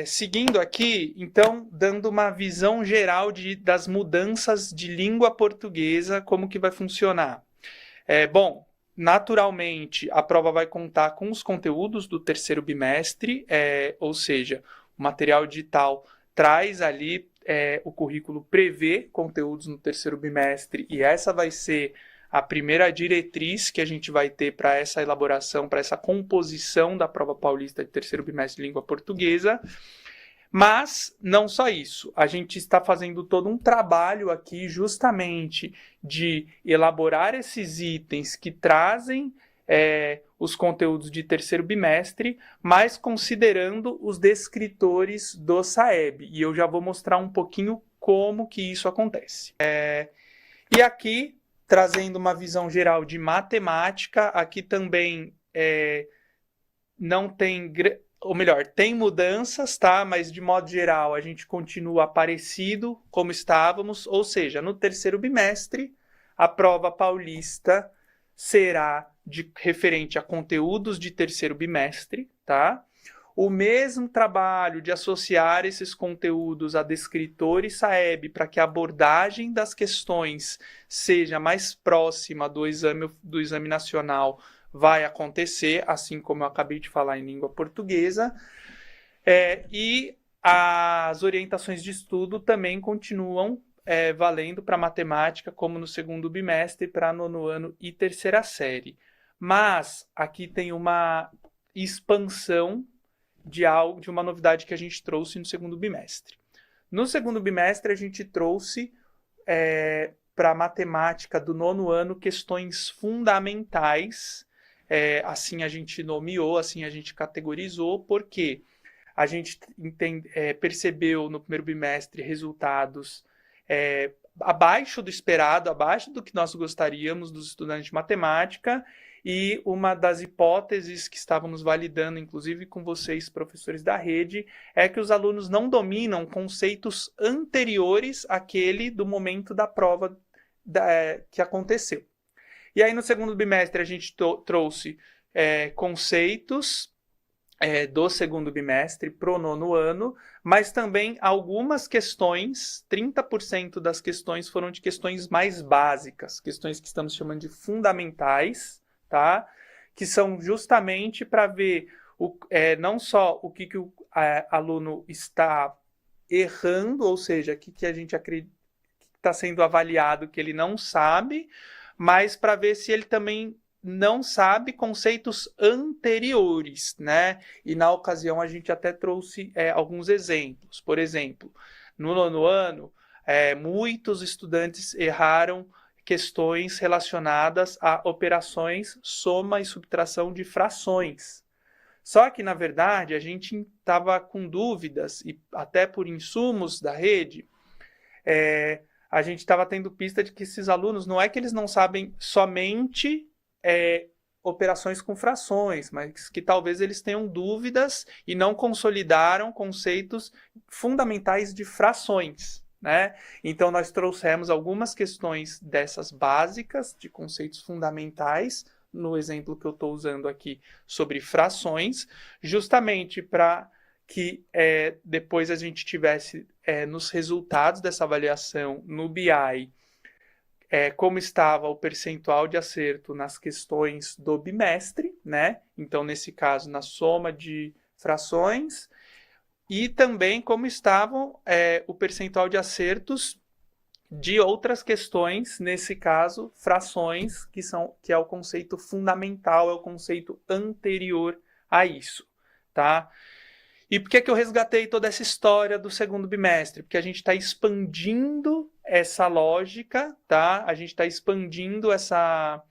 Seguindo aqui, então, dando uma visão geral das mudanças de língua portuguesa, como que vai funcionar. Bom, naturalmente, a prova vai contar com os conteúdos do terceiro bimestre, ou seja, o material digital traz ali, o currículo prevê conteúdos no terceiro bimestre, e essa vai ser a primeira diretriz que a gente vai ter para essa elaboração, para essa composição da prova paulista de terceiro bimestre de língua portuguesa. Mas não só isso, a gente está fazendo todo um trabalho aqui justamente de elaborar esses itens que trazem os conteúdos de terceiro bimestre, mas considerando os descritores do SAEB. E eu já vou mostrar um pouquinho como que isso acontece. E aqui, trazendo uma visão geral de matemática, aqui também não tem... Ou melhor, tem mudanças, tá? Mas de modo geral a gente continua parecido como estávamos, ou seja, no terceiro bimestre a prova paulista será referente a conteúdos de terceiro bimestre, tá? O mesmo trabalho de associar esses conteúdos a descritores SAEB para que a abordagem das questões seja mais próxima do exame nacional vai acontecer, assim como eu acabei de falar em língua portuguesa, e as orientações de estudo também continuam valendo para matemática, como no segundo bimestre, para nono ano e terceira série. Mas aqui tem uma expansão de uma novidade que a gente trouxe no segundo bimestre. No segundo bimestre, a gente trouxe para a matemática do nono ano questões fundamentais. Assim a gente nomeou, assim a gente categorizou, porque a gente percebeu no primeiro bimestre resultados abaixo do esperado, abaixo do que nós gostaríamos dos estudantes de matemática, e uma das hipóteses que estávamos validando, inclusive com vocês, professores da rede, é que os alunos não dominam conceitos anteriores àquele do momento da prova que aconteceu. E aí, no segundo bimestre, a gente trouxe conceitos do segundo bimestre para o nono ano, mas também algumas questões, 30% das questões foram de questões mais básicas, questões que estamos chamando de fundamentais, tá? Que são justamente para ver não só o que o aluno está errando, ou seja, o que a gente acredita que está sendo avaliado que ele não sabe, mas para ver se ele também não sabe conceitos anteriores, né? E na ocasião a gente até trouxe alguns exemplos. Por exemplo, no nono ano, muitos estudantes erraram questões relacionadas a operações soma e subtração de frações. Só que, na verdade, a gente estava com dúvidas, e até por insumos da rede, a gente estava tendo pista de que esses alunos, não é que eles não sabem somente operações com frações, mas que talvez eles tenham dúvidas e não consolidaram conceitos fundamentais de frações, né? Então, nós trouxemos algumas questões dessas básicas, de conceitos fundamentais, no exemplo que eu estou usando aqui sobre frações, justamente para que depois a gente tivesse nos resultados dessa avaliação no BI, como estava o percentual de acerto nas questões do bimestre, né? Então, nesse caso, na soma de frações, e também como estavam o percentual de acertos de outras questões, nesse caso, frações, que é o conceito fundamental, é o conceito anterior a isso, tá? E por que eu resgatei toda essa história do segundo bimestre? Porque a gente está expandindo essa lógica, tá? A gente está expandindo essa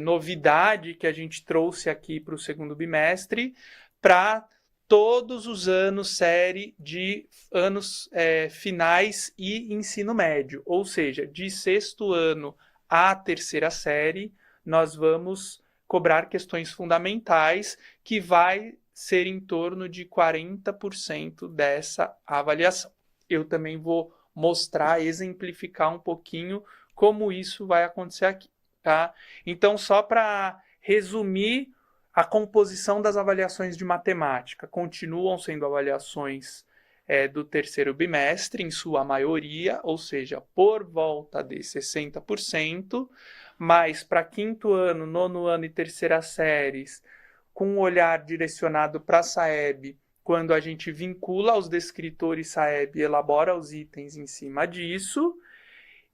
novidade que a gente trouxe aqui para o segundo bimestre para todos os anos, série de anos finais e ensino médio. Ou seja, de sexto ano à terceira série, nós vamos cobrar questões fundamentais que vai ser em torno de 40% dessa avaliação. Eu também vou mostrar, exemplificar um pouquinho como isso vai acontecer aqui, tá? Então, só para resumir A composição das avaliações de matemática continuam sendo avaliações do terceiro bimestre, em sua maioria, ou seja, por volta de 60%, mas para quinto ano, nono ano e terceira séries, com um olhar direcionado para a SAEB, quando a gente vincula os descritores SAEB e elabora os itens em cima disso,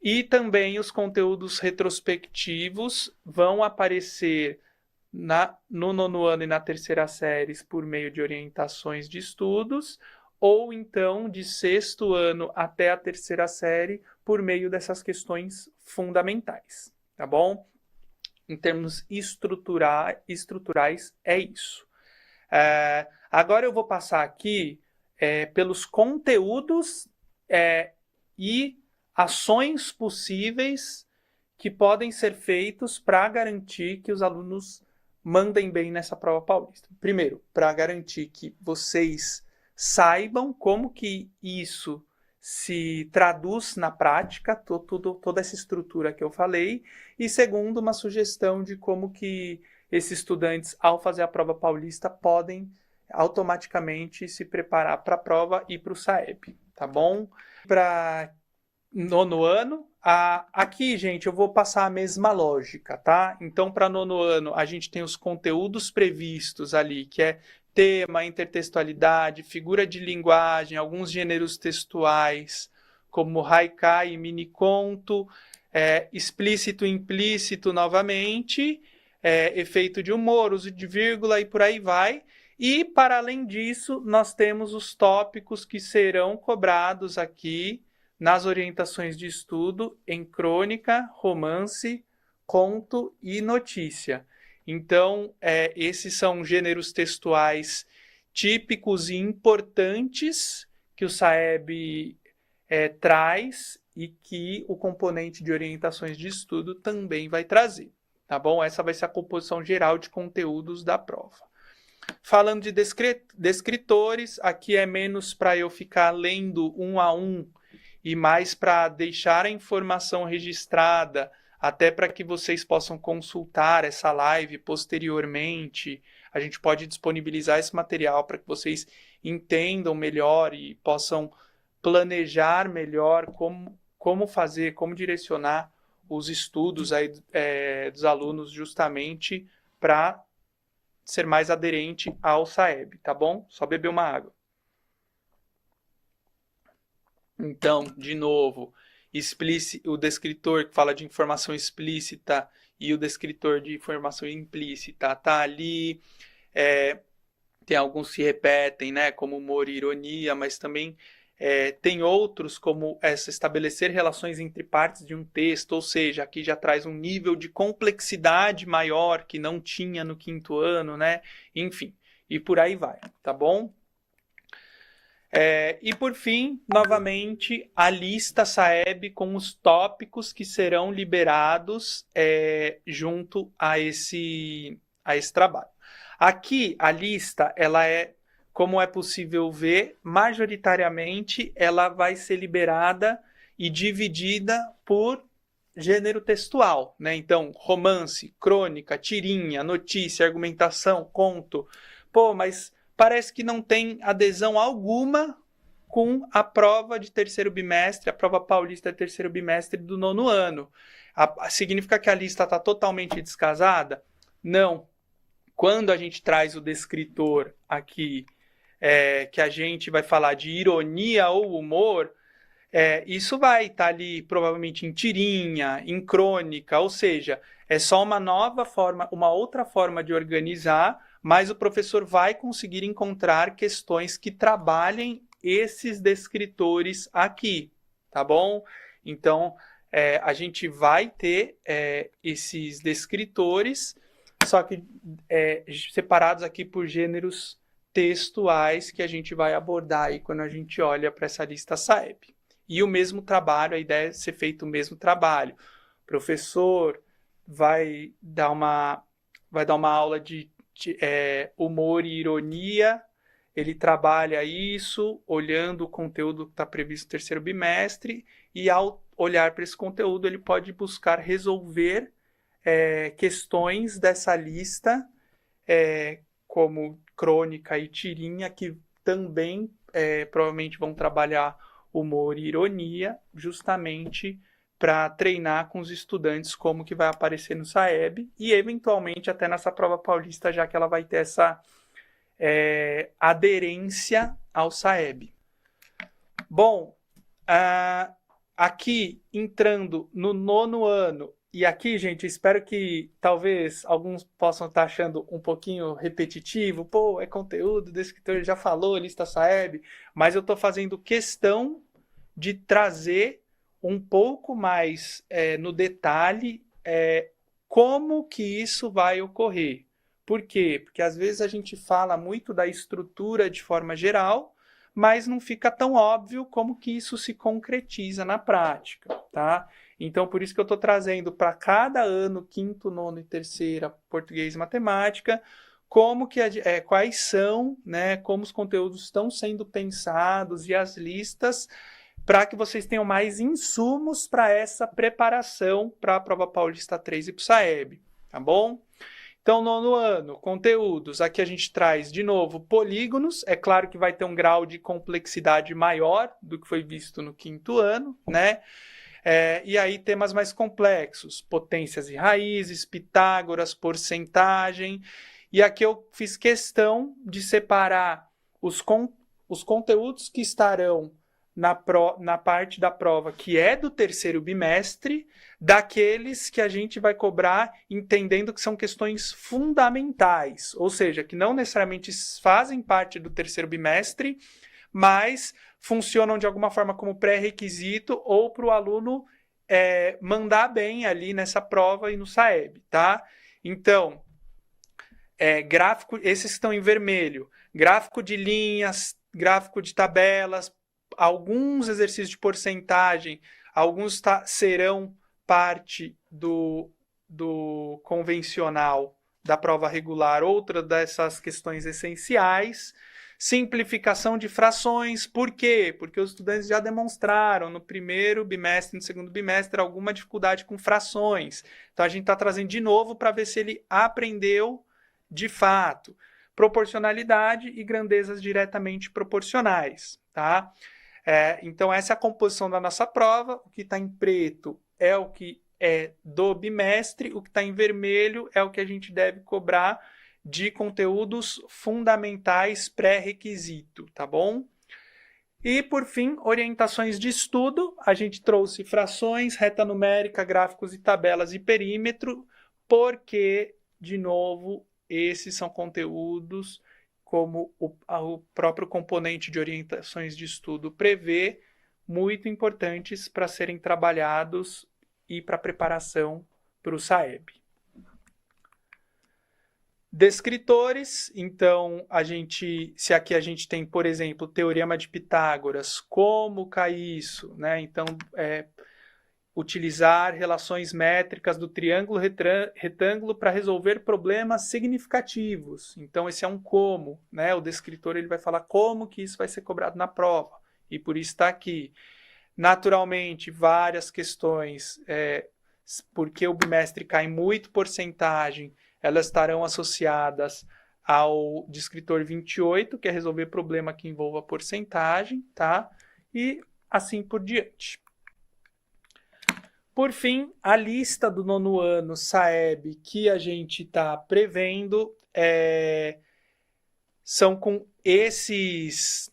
e também os conteúdos retrospectivos vão aparecer no nono ano e na terceira séries por meio de orientações de estudos, ou então de sexto ano até a terceira série por meio dessas questões fundamentais, tá bom? Em termos estruturais, é isso. Agora eu vou passar aqui pelos conteúdos e ações possíveis que podem ser feitos para garantir que os alunos mandem bem nessa prova paulista. Primeiro, para garantir que vocês saibam como que isso se traduz na prática, toda essa estrutura que eu falei. E segundo, uma sugestão de como que esses estudantes, ao fazer a prova paulista, podem automaticamente se preparar para a prova e para o SAEB, tá bom? Para nono ano, aqui, gente, eu vou passar a mesma lógica, tá? Então, para nono ano, a gente tem os conteúdos previstos ali, que é tema, intertextualidade, figura de linguagem, alguns gêneros textuais, como haikai e miniconto, explícito e implícito novamente, efeito de humor, uso de vírgula e por aí vai. E, para além disso, nós temos os tópicos que serão cobrados aqui nas orientações de estudo em crônica, romance, conto e notícia. Então, esses são gêneros textuais típicos e importantes que o SAEB traz e que o componente de orientações de estudo também vai trazer, tá bom? Essa vai ser a composição geral de conteúdos da prova. Falando de descritores, aqui é menos para eu ficar lendo um a um e mais para deixar a informação registrada, até para que vocês possam consultar essa live posteriormente. A gente pode disponibilizar esse material para que vocês entendam melhor e possam planejar melhor como fazer, como direcionar os estudos aí, dos alunos justamente para ser mais aderente ao SAEB, tá bom? Só beber uma água. Então, de novo, o descritor que fala de informação explícita e o descritor de informação implícita tá ali. Tem alguns que se repetem, né, como humor e ironia, mas também tem outros como estabelecer relações entre partes de um texto, ou seja, aqui já traz um nível de complexidade maior que não tinha no quinto ano, né? Enfim, e por aí vai, tá bom? E por fim, novamente, a lista SAEB com os tópicos que serão liberados junto a esse trabalho. Aqui, a lista, ela como é possível ver, majoritariamente ela vai ser liberada e dividida por gênero textual, né? Então, romance, crônica, tirinha, notícia, argumentação, conto. Pô, mas parece que não tem adesão alguma com a prova de terceiro bimestre, a prova paulista de terceiro bimestre do nono ano. Significa que a lista está totalmente descasada? Não. Quando a gente traz o descritor aqui, que a gente vai falar de ironia ou humor, isso vai estar ali provavelmente em tirinha, em crônica, ou seja, é só uma nova forma, uma outra forma de organizar, mas o professor vai conseguir encontrar questões que trabalhem esses descritores aqui, tá bom? Então, a gente vai ter esses descritores, só que separados aqui por gêneros textuais que a gente vai abordar aí quando a gente olha para essa lista SAEB. E o mesmo trabalho, a ideia é ser feito o mesmo trabalho. O professor vai dar uma aula de humor e ironia, ele trabalha isso olhando o conteúdo que está previsto no terceiro bimestre e ao olhar para esse conteúdo ele pode buscar resolver questões dessa lista como crônica e tirinha, que também provavelmente vão trabalhar humor e ironia, justamente para treinar com os estudantes como que vai aparecer no SAEB e eventualmente até nessa prova paulista, já que ela vai ter essa aderência ao SAEB. Bom, aqui entrando no 9º ano, e aqui, gente, espero que talvez alguns possam estar achando um pouquinho repetitivo, pô, é conteúdo do escritor, já falou, lista SAEB, mas eu estou fazendo questão de trazer um pouco mais no detalhe como que isso vai ocorrer. Por quê? Porque às vezes a gente fala muito da estrutura de forma geral, mas não fica tão óbvio como que isso se concretiza na prática, tá? Então, por isso que eu estou trazendo para cada ano, 5º, 9º e 3ª, português e matemática, como que quais são, né, como os conteúdos estão sendo pensados e as listas, para que vocês tenham mais insumos para essa preparação para a prova paulista 3 e para o SAEB, tá bom? Então, 9º ano, conteúdos, aqui a gente traz, de novo, polígonos, é claro que vai ter um grau de complexidade maior do que foi visto no 5º ano, né? E aí temas mais complexos, potências e raízes, Pitágoras, porcentagem, e aqui eu fiz questão de separar os conteúdos que estarão na parte da prova que é do 3º bimestre, daqueles que a gente vai cobrar entendendo que são questões fundamentais, ou seja, que não necessariamente fazem parte do 3º bimestre, mas funcionam de alguma forma como pré-requisito ou para o aluno mandar bem ali nessa prova e no SAEB, tá? Então, gráfico, esses estão em vermelho, gráfico de linhas, gráfico de tabelas, alguns exercícios de porcentagem, alguns serão parte do convencional da prova regular, outra dessas questões essenciais. Simplificação de frações, por quê? Porque os estudantes já demonstraram no 1º bimestre e no 2º bimestre alguma dificuldade com frações. Então a gente está trazendo de novo para ver se ele aprendeu de fato. Proporcionalidade e grandezas diretamente proporcionais, tá? Então essa é a composição da nossa prova. O que está em preto é o que é do bimestre, o que está em vermelho é o que a gente deve cobrar de conteúdos fundamentais pré-requisito, tá bom? E, por fim, orientações de estudo. A gente trouxe frações, reta numérica, gráficos e tabelas e perímetro, porque, de novo, esses são conteúdos, como o próprio componente de orientações de estudo prevê, muito importantes para serem trabalhados e para preparação para o SAEB. Descritores, então, se aqui a gente tem, por exemplo, o Teorema de Pitágoras, como cair isso, né? Então, utilizar relações métricas do triângulo retângulo para resolver problemas significativos. Então, esse é um como, né? O descritor ele vai falar como que isso vai ser cobrado na prova, e por isso está aqui. Naturalmente, várias questões, porque o bimestre cai muito porcentagem, elas estarão associadas ao descritor 28, que é resolver problema que envolva porcentagem, tá? E assim por diante. Por fim, a lista do 9º ano SAEB que a gente está prevendo são com esses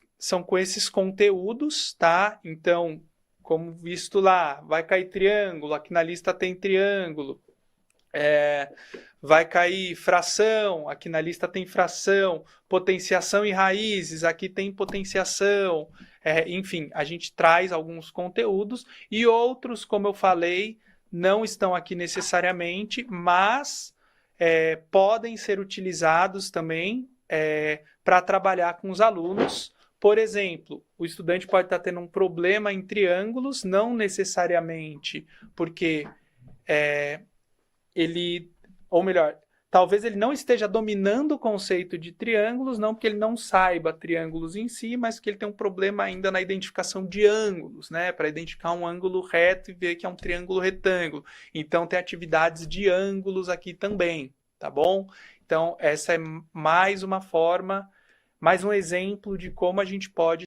conteúdos, tá? Então, como visto lá, vai cair triângulo, aqui na lista tem triângulo. Vai cair fração, aqui na lista tem fração, potenciação e raízes, aqui tem potenciação, enfim, a gente traz alguns conteúdos e outros, como eu falei, não estão aqui necessariamente, mas podem ser utilizados também para trabalhar com os alunos. Por exemplo, o estudante pode estar tendo um problema em triângulos, não necessariamente porque ou melhor, talvez ele não esteja dominando o conceito de triângulos, não porque ele não saiba triângulos em si, mas que ele tem um problema ainda na identificação de ângulos, né? Para identificar um ângulo reto e ver que é um triângulo retângulo. Então, tem atividades de ângulos aqui também, tá bom? Então, essa é mais uma forma, mais um exemplo de como a gente pode